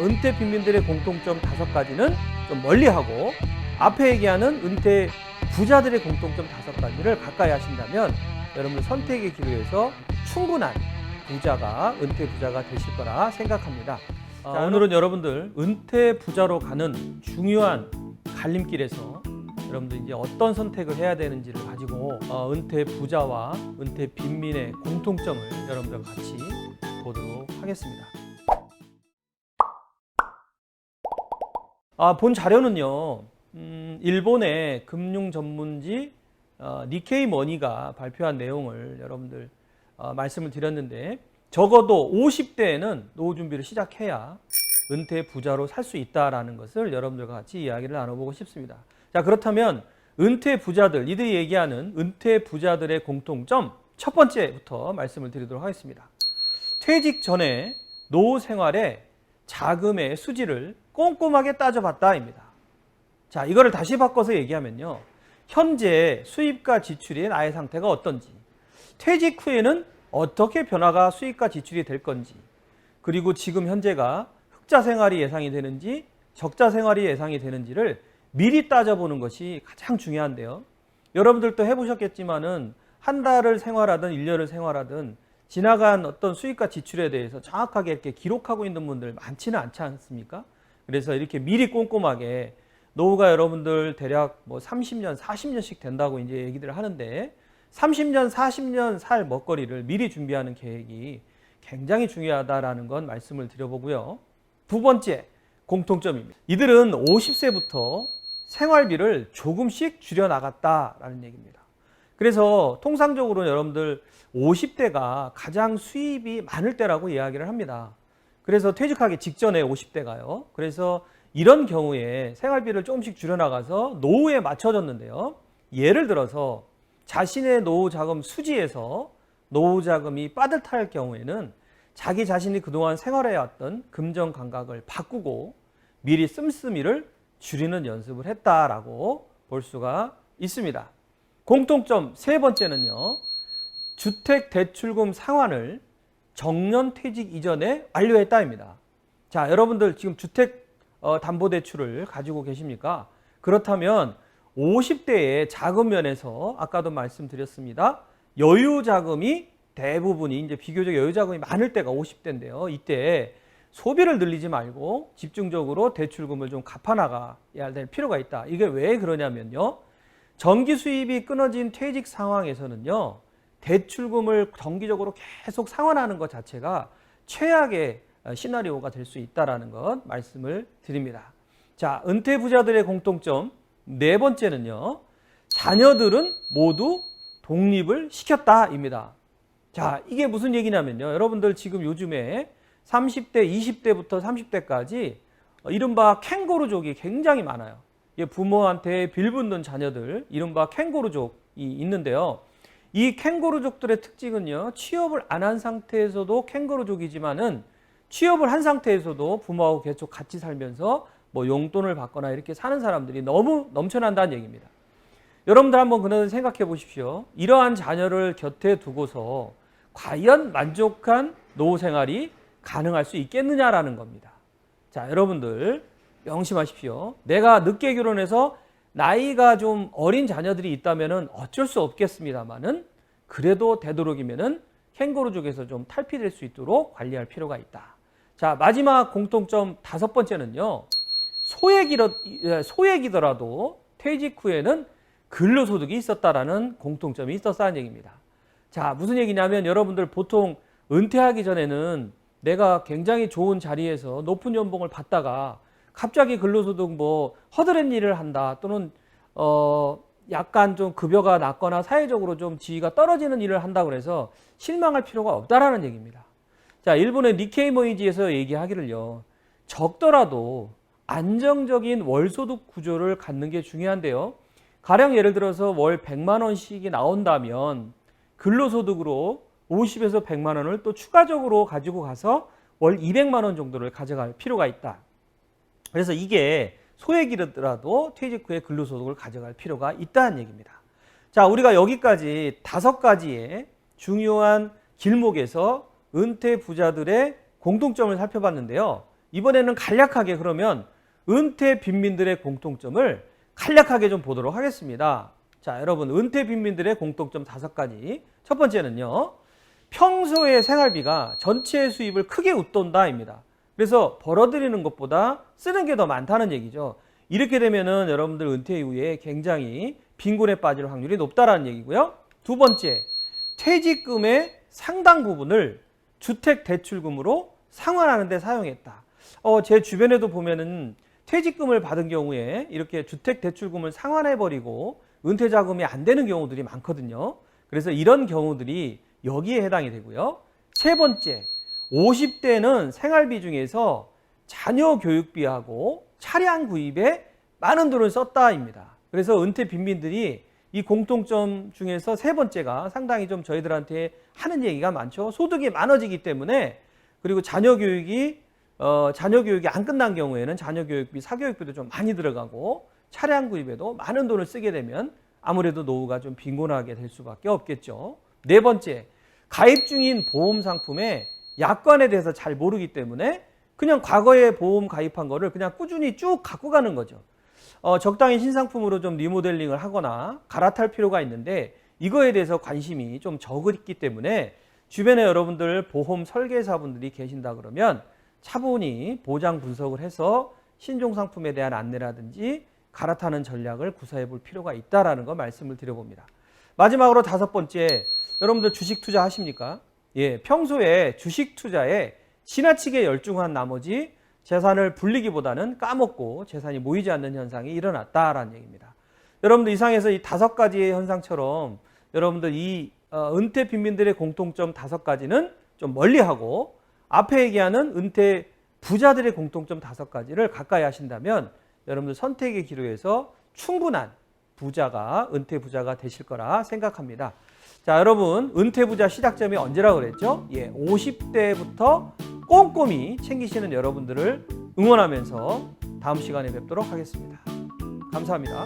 은퇴 빈민들의 공통점 5가지는 좀 멀리하고 앞에 얘기하는 은퇴 부자들의 공통점 5가지를 가까이 하신다면 여러분들 선택의 기로에서 충분한 부자가 은퇴 부자가 되실 거라 생각합니다. 자, 오늘은 여러분들 은퇴 부자로 가는 중요한 갈림길에서 여러분들 이제 어떤 선택을 해야 되는지를 가지고 은퇴 부자와 은퇴 빈민의 공통점을 여러분들과 같이 보도록 하겠습니다. 본 자료는요, 일본의 금융 전문지 니케이 머니가 발표한 내용을 여러분들 말씀을 드렸는데, 적어도 50대에는 노후 준비를 시작해야 은퇴 부자로 살 수 있다라는 것을 여러분들과 같이 이야기를 나눠보고 싶습니다. 자, 그렇다면 은퇴 부자들, 이들이 얘기하는 은퇴 부자들의 공통점 첫 번째부터 말씀을 드리도록 하겠습니다. 퇴직 전에 노후 생활에 자금의 수지를 꼼꼼하게 따져봤다입니다. 자, 이거를 다시 바꿔서 얘기하면요, 현재 수입과 지출의 나의 상태가 어떤지, 퇴직 후에는 어떻게 변화가 수입과 지출이 될 건지, 그리고 지금 현재가 흑자 생활이 예상이 되는지 적자 생활이 예상이 되는지를 미리 따져보는 것이 가장 중요한데요. 여러분들도 해보셨겠지만은 한 달을 생활하든 1년을 생활하든 지나간 어떤 수입과 지출에 대해서 정확하게 이렇게 기록하고 있는 분들 많지는 않지 않습니까? 그래서 이렇게 미리 꼼꼼하게, 노후가 여러분들 대략 뭐 30년, 40년씩 된다고 이제 얘기들 하는데 30년, 40년 살 먹거리를 미리 준비하는 계획이 굉장히 중요하다라는 건 말씀을 드려보고요. 두 번째 공통점입니다. 이들은 50세부터 생활비를 조금씩 줄여나갔다라는 얘기입니다. 그래서 통상적으로 여러분들 50대가 가장 수입이 많을 때라고 이야기를 합니다. 그래서 퇴직하기 직전에 50대가요. 그래서 이런 경우에 생활비를 조금씩 줄여나가서 노후에 맞춰졌는데요. 예를 들어서 자신의 노후 자금 수지에서 노후 자금이 빠듯할 경우에는 자기 자신이 그동안 생활해왔던 금전 감각을 바꾸고 미리 씀씀이를 줄이는 연습을 했다라고 볼 수가 있습니다. 공통점 세 번째는요, 주택대출금 상환을 정년 퇴직 이전에 완료했다입니다. 자, 여러분들 지금 주택담보대출을 가지고 계십니까? 그렇다면 50대의 자금 면에서 아까도 말씀드렸습니다. 여유자금이 대부분이 이제 비교적 여유자금이 많을 때가 50대인데요. 이때 소비를 늘리지 말고 집중적으로 대출금을 좀 갚아나가야 될 필요가 있다. 이게 왜 그러냐면요, 정기 수입이 끊어진 퇴직 상황에서는요, 대출금을 정기적으로 계속 상환하는 것 자체가 최악의 시나리오가 될 수 있다는 것 말씀을 드립니다. 자, 은퇴 부자들의 공통점 네 번째는요, 자녀들은 모두 독립을 시켰다입니다. 자, 이게 무슨 얘기냐면요, 여러분들 지금 요즘에 30대, 20대부터 30대까지 이른바 캥거루족이 굉장히 많아요. 부모한테 빌붙는 자녀들, 이른바 캥거루족이 있는데요. 이 캥거루족들의 특징은요, 취업을 안 한 상태에서도 캥거루족이지만은 취업을 한 상태에서도 부모하고 계속 같이 살면서 뭐 용돈을 받거나 이렇게 사는 사람들이 너무 넘쳐난다는 얘기입니다. 여러분들 한번 그런 생각해 보십시오. 이러한 자녀를 곁에 두고서 과연 만족한 노후 생활이 가능할 수 있겠느냐라는 겁니다. 자, 여러분들 명심하십시오. 내가 늦게 결혼해서 나이가 좀 어린 자녀들이 있다면은 어쩔 수 없겠습니다만은, 그래도 되도록이면은 캥거루족에서 좀 탈피될 수 있도록 관리할 필요가 있다. 자, 마지막 공통점 다섯 번째는요, 소액이더라도 퇴직 후에는 근로소득이 있었다라는 공통점이 있었다는 얘기입니다. 자, 무슨 얘기냐면 여러분들 보통 은퇴하기 전에는 내가 굉장히 좋은 자리에서 높은 연봉을 받다가 갑자기 근로소득 뭐 허드렛 일을 한다, 또는 약간 좀 급여가 낮거나 사회적으로 좀 지위가 떨어지는 일을 한다고 해서 실망할 필요가 없다라는 얘기입니다. 자, 일본의 니케이 머니지에서 얘기하기를요, 적더라도 안정적인 월소득 구조를 갖는 게 중요한데요. 가령 예를 들어서 월 100만 원씩이 나온다면 근로소득으로 50에서 100만 원을 또 추가적으로 가지고 가서 월 200만 원 정도를 가져갈 필요가 있다. 그래서 이게 소액이라도 퇴직 후에 근로소득을 가져갈 필요가 있다는 얘기입니다. 자, 우리가 여기까지 5가지의 중요한 길목에서 은퇴 부자들의 공통점을 살펴봤는데요. 이번에는 간략하게 그러면 은퇴 빈민들의 공통점을 간략하게 좀 보도록 하겠습니다. 자, 여러분 은퇴 빈민들의 공통점 5가지. 첫 번째는요. 평소의 생활비가 전체 수입을 크게 웃돈다입니다. 그래서 벌어들이는 것보다 쓰는 게 더 많다는 얘기죠. 이렇게 되면은 여러분들 은퇴 이후에 굉장히 빈곤에 빠질 확률이 높다라는 얘기고요. 두 번째, 퇴직금의 상당 부분을 주택대출금으로 상환하는 데 사용했다. 제 주변에도 보면은 퇴직금을 받은 경우에 이렇게 주택대출금을 상환해버리고 은퇴자금이 안 되는 경우들이 많거든요. 그래서 이런 경우들이 여기에 해당이 되고요. 세 번째, 50대는 생활비 중에서 자녀 교육비하고 차량 구입에 많은 돈을 썼다입니다. 그래서 은퇴 빈민들이 이 공통점 중에서 세 번째가 상당히 좀 저희들한테 하는 얘기가 많죠. 소득이 많아지기 때문에, 그리고 자녀 교육이 안 끝난 경우에는 자녀 교육비, 사교육비도 좀 많이 들어가고 차량 구입에도 많은 돈을 쓰게 되면 아무래도 노후가 좀 빈곤하게 될 수밖에 없겠죠. 네 번째, 가입 중인 보험 상품의 약관에 대해서 잘 모르기 때문에 그냥 과거에 보험 가입한 거를 그냥 꾸준히 쭉 갖고 가는 거죠. 적당히 신상품으로 좀 리모델링을 하거나 갈아탈 필요가 있는데 이거에 대해서 관심이 좀 적기 때문에 주변에 여러분들 보험 설계사분들이 계신다 그러면 차분히 보장 분석을 해서 신종 상품에 대한 안내라든지 갈아타는 전략을 구사해 볼 필요가 있다라는 거 말씀을 드려봅니다. 마지막으로 5번째, 여러분들 주식 투자 하십니까? 예, 평소에 주식 투자에 지나치게 열중한 나머지 재산을 불리기보다는 까먹고 재산이 모이지 않는 현상이 일어났다라는 얘기입니다. 여러분들 이상에서 이 5가지의 현상처럼 여러분들 이 은퇴 빈민들의 공통점 5가지는 좀 멀리하고 앞에 얘기하는 은퇴 부자들의 공통점 5가지를 가까이 하신다면 여러분들 선택의 기로에서 충분한 부자가, 은퇴 부자가 되실 거라 생각합니다. 자, 여러분 은퇴 부자 시작점이 언제라고 그랬죠? 예, 50대부터 꼼꼼히 챙기시는 여러분들을 응원하면서 다음 시간에 뵙도록 하겠습니다. 감사합니다.